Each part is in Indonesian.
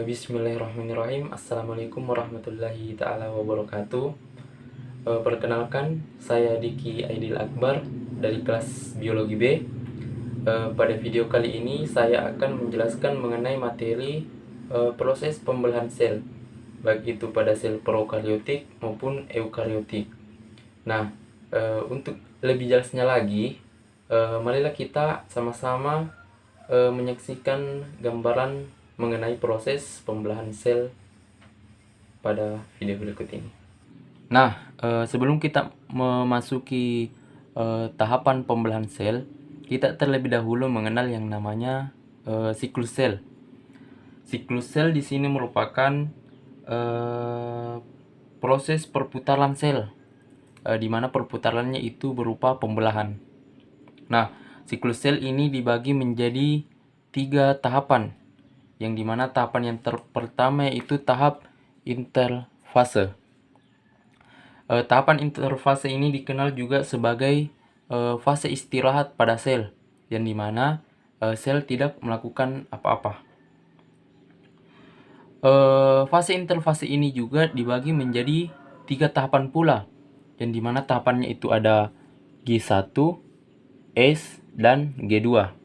Bismillahirrahmanirrahim. Assalamualaikum warahmatullahi ta'ala wabarakatuh. Perkenalkan, saya Diki Aidil Akbar dari kelas Biologi B. Pada video kali ini saya akan menjelaskan mengenai materi proses pembelahan sel, baik itu pada sel prokariotik maupun eukariotik. Nah, untuk lebih jelasnya lagi, marilah kita sama-sama menyaksikan gambaran mengenai proses pembelahan sel pada video berikut ini. Nah, sebelum kita memasuki tahapan pembelahan sel, kita terlebih dahulu mengenal yang namanya siklus sel. Siklus sel di sini merupakan proses perputaran sel, di mana perputarannya itu berupa pembelahan. Nah, siklus sel ini dibagi menjadi 3 tahapan, yang dimana tahapan yang pertama yaitu tahap interfase. Tahapan interfase ini dikenal juga sebagai fase istirahat pada sel, yang dimana sel tidak melakukan apa-apa. Fase interfase ini juga dibagi menjadi 3 tahapan pula, yang dimana tahapannya itu ada G1, S, dan G2.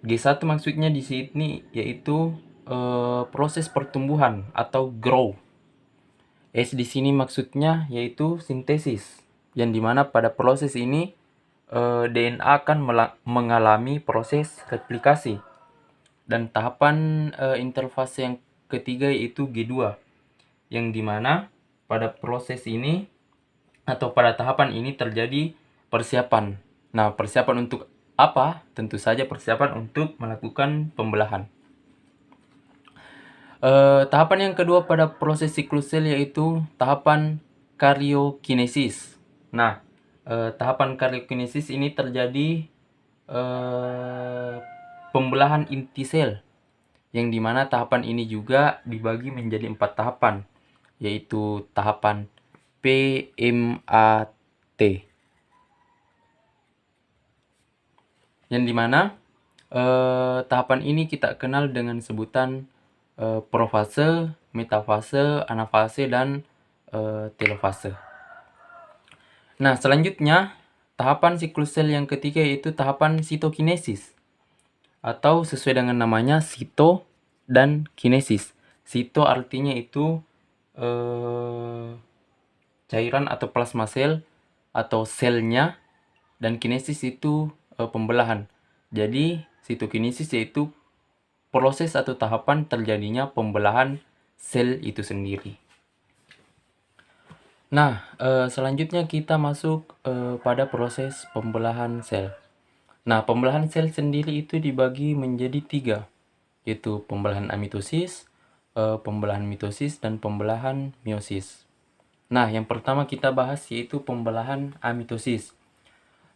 G1 maksudnya di sini yaitu proses pertumbuhan atau grow. S di sini maksudnya yaitu sintesis, yang dimana pada proses ini DNA akan mengalami proses replikasi. Dan tahapan interfase yang ketiga yaitu G2, yang dimana pada proses ini atau pada tahapan ini terjadi persiapan. Nah, persiapan untuk apa? Tentu saja persiapan untuk melakukan pembelahan. Tahapan yang kedua pada proses siklus sel yaitu tahapan karyokinesis. Nah, tahapan karyokinesis ini terjadi pembelahan inti sel, yang dimana tahapan ini juga dibagi menjadi 4 tahapan, yaitu tahapan PMAT, yang dimana tahapan ini kita kenal dengan sebutan profase, metafase, anafase, dan telofase. Nah, selanjutnya tahapan siklus sel yang ketiga yaitu tahapan sitokinesis, atau sesuai dengan namanya sito dan kinesis. Sito artinya itu cairan atau plasma sel atau selnya, dan kinesis itu pembelahan. Jadi sitokinesis yaitu proses atau tahapan terjadinya pembelahan sel itu sendiri. Nah, selanjutnya kita masuk pada proses pembelahan sel. Nah, pembelahan sel sendiri itu dibagi menjadi 3, yaitu pembelahan amitosis, pembelahan mitosis, dan pembelahan meiosis. Nah, yang pertama kita bahas yaitu pembelahan amitosis.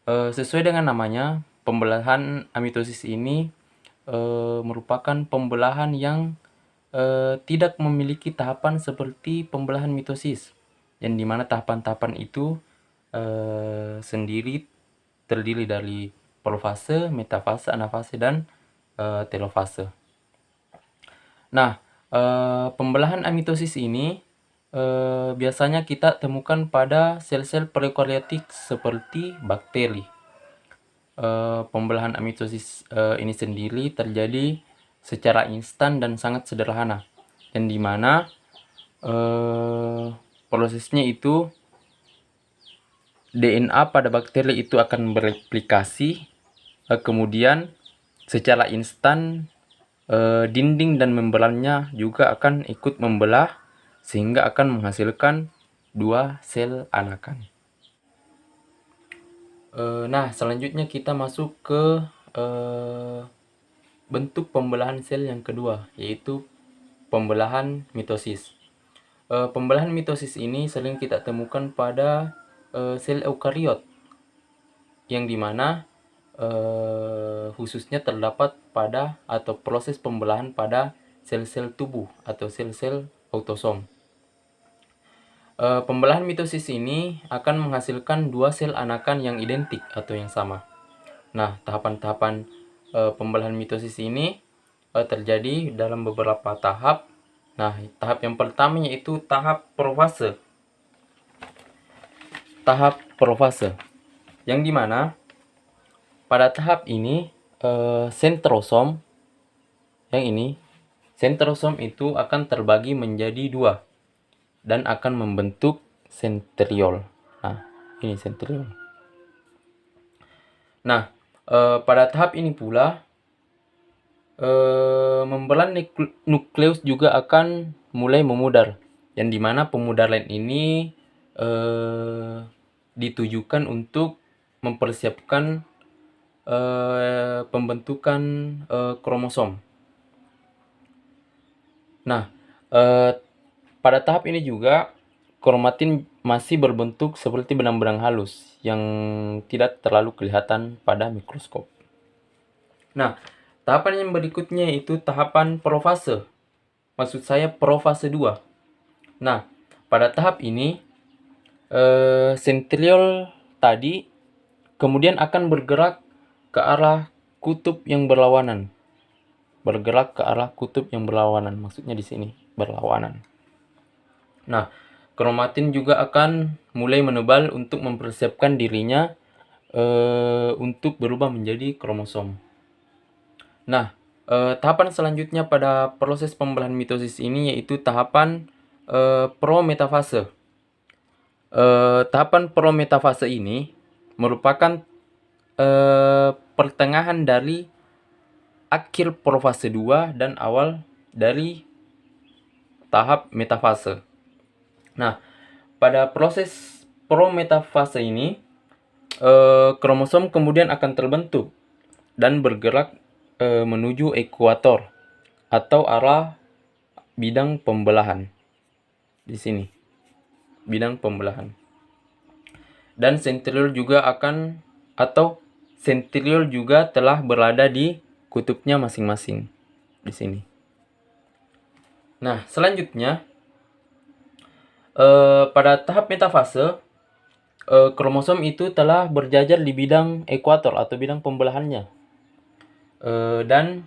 Sesuai dengan namanya, pembelahan amitosis ini merupakan pembelahan yang tidak memiliki tahapan seperti pembelahan mitosis, yang dimana tahapan-tahapan itu sendiri terdiri dari profase, metafase, anafase, dan telofase. Nah, pembelahan amitosis ini biasanya kita temukan pada sel-sel prokariotik seperti bakteri. Pembelahan amitosis ini sendiri terjadi secara instan dan sangat sederhana, dan dimana prosesnya itu DNA pada bakteri itu akan bereplikasi, kemudian secara instan dinding dan membrannya juga akan ikut membelah sehingga akan menghasilkan 2 sel anakan. Nah, selanjutnya kita masuk ke bentuk pembelahan sel yang kedua, yaitu pembelahan mitosis. Pembelahan mitosis ini sering kita temukan pada sel eukariot, yang dimana khususnya terdapat pada atau proses pembelahan pada sel-sel tubuh atau sel-sel autosom. Pembelahan mitosis ini akan menghasilkan 2 sel anakan yang identik atau yang sama. Nah, tahapan-tahapan pembelahan mitosis ini terjadi dalam beberapa tahap. Nah, tahap yang pertama yaitu tahap profase. Tahap profase yang dimana pada tahap ini sentrosom yang ini, sentrosom itu akan terbagi menjadi dua dan akan membentuk sentriol. Nah, ini sentriol. Nah, pada tahap ini pula membelan nukleus juga akan mulai memudar, yang dimana pemudaran ini ditujukan untuk mempersiapkan pembentukan kromosom. Nah, pada tahap ini juga kromatin masih berbentuk seperti benang-benang halus yang tidak terlalu kelihatan pada mikroskop. Nah, tahapan yang berikutnya itu tahapan profase. Maksud saya profase 2. Nah, pada tahap ini sentriol tadi kemudian akan bergerak ke arah kutub yang berlawanan. Bergerak ke arah kutub yang berlawanan, maksudnya di sini berlawanan. Nah, kromatin juga akan mulai menebal untuk mempersiapkan dirinya untuk berubah menjadi kromosom. Nah, tahapan selanjutnya pada proses pembelahan mitosis ini yaitu tahapan prometafase. Tahapan prometafase ini merupakan pertengahan dari akhir profase 2 dan awal dari tahap metafase. Nah, pada proses prometafase ini kromosom kemudian akan terbentuk dan bergerak menuju ekuator atau arah bidang pembelahan. Di sini, bidang pembelahan. Dan sentriol juga sentriol juga telah berada di kutubnya masing-masing di sini. Nah, selanjutnya pada tahap metafase kromosom itu telah berjajar di bidang ekuator atau bidang pembelahannya. Dan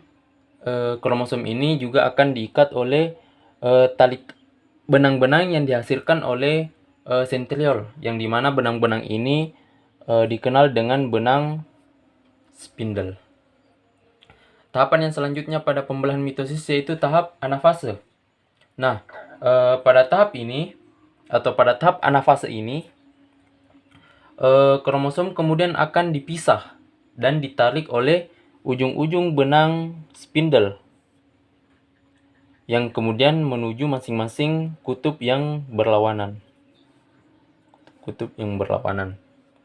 kromosom ini juga akan diikat oleh tali benang-benang yang dihasilkan oleh sentriol, yang dimana benang-benang ini dikenal dengan benang spindle. Tahapan yang selanjutnya pada pembelahan mitosis yaitu tahap anafase. Nah, pada tahap ini atau pada tahap anafase ini kromosom kemudian akan dipisah dan ditarik oleh ujung-ujung benang spindle yang kemudian menuju masing-masing kutub yang berlawanan. Kutub yang berlawanan.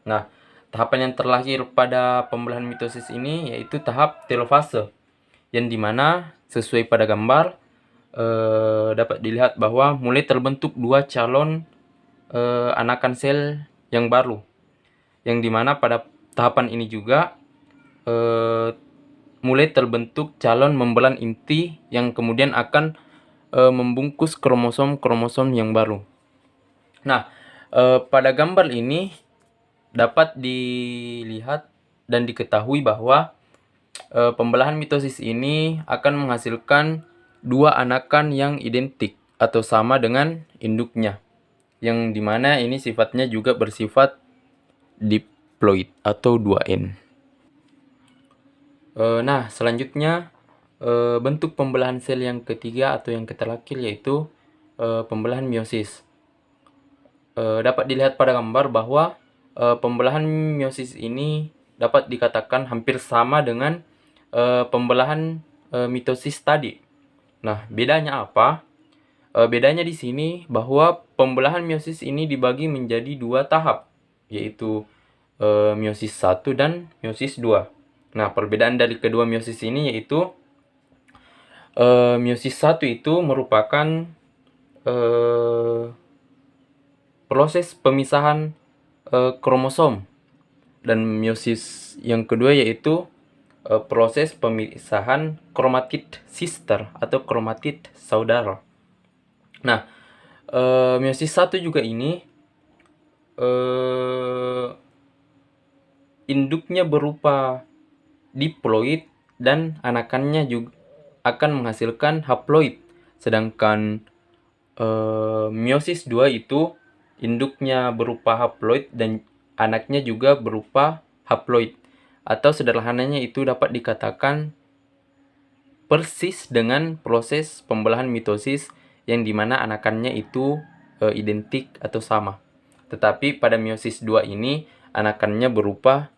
Nah, tahapan yang terakhir pada pembelahan mitosis ini yaitu tahap telofase, yang dimana sesuai pada gambar dapat dilihat bahwa mulai terbentuk dua calon anakan sel yang baru, yang dimana pada tahapan ini juga mulai terbentuk calon membelan inti yang kemudian akan membungkus kromosom-kromosom yang baru. Nah, pada gambar ini dapat dilihat dan diketahui bahwa pembelahan mitosis ini akan menghasilkan dua anakan yang identik atau sama dengan induknya, yang dimana ini sifatnya juga bersifat diploid atau 2N. Nah, selanjutnya bentuk pembelahan sel yang ketiga atau yang terakhir yaitu pembelahan meiosis. Dapat dilihat pada gambar bahwa pembelahan meiosis ini dapat dikatakan hampir sama dengan pembelahan mitosis tadi. Nah, bedanya apa? Bedanya di sini bahwa pembelahan meiosis ini dibagi menjadi dua tahap, yaitu meiosis 1 dan meiosis 2. Nah, perbedaan dari kedua meiosis ini yaitu meiosis 1 itu merupakan proses pemisahan kromosom, dan meiosis yang kedua yaitu proses pemisahan kromatid sister atau kromatid saudara. Nah, meiosis 1 juga ini induknya berupa diploid dan anakannya juga akan menghasilkan haploid. Sedangkan meiosis 2 itu induknya berupa haploid dan anaknya juga berupa haploid. Atau sederhananya itu dapat dikatakan persis dengan proses pembelahan mitosis yang dimana anakannya itu identik atau sama. Tetapi pada meiosis 2 ini anakannya berupa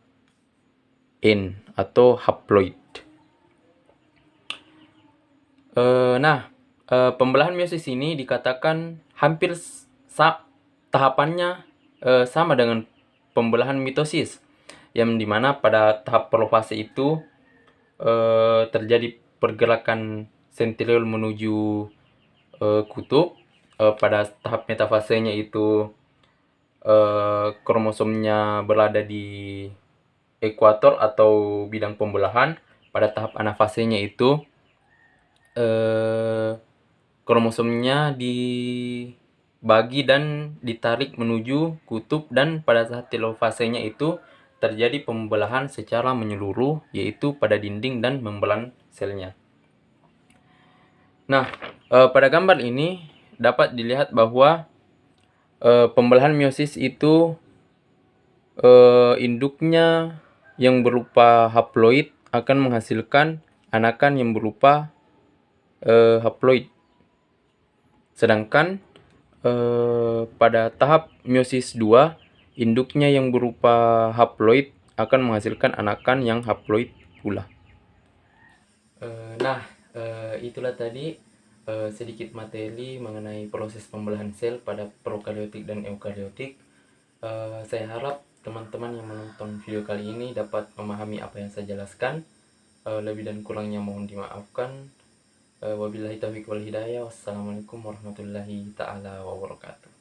N atau haploid. Pembelahan meiosis ini dikatakan hampir tahapannya sama dengan pembelahan mitosis, yang dimana pada tahap prolongasi itu terjadi pergerakan sentriol menuju kutub. Pada tahap metafasenya itu kromosomnya berada di ekuator atau bidang pembelahan. Pada tahap anafasenya itu kromosomnya dibagi dan ditarik menuju kutub, dan pada saat telofasenya itu terjadi pembelahan secara menyeluruh, yaitu pada dinding dan membran selnya. Nah, pada gambar ini dapat dilihat bahwa pembelahan meiosis itu induknya yang berupa haploid akan menghasilkan anakan yang berupa haploid. Sedangkan pada tahap meiosis 2, induknya yang berupa haploid akan menghasilkan anakan yang haploid pula. Itulah tadi sedikit materi mengenai proses pembelahan sel pada prokariotik dan eukariotik. Saya harap teman-teman yang menonton video kali ini dapat memahami apa yang saya jelaskan. Lebih dan kurangnya mohon dimaafkan. Wabillahi taufiq wal hidayah. Wassalamualaikum warahmatullahi taala wabarakatuh.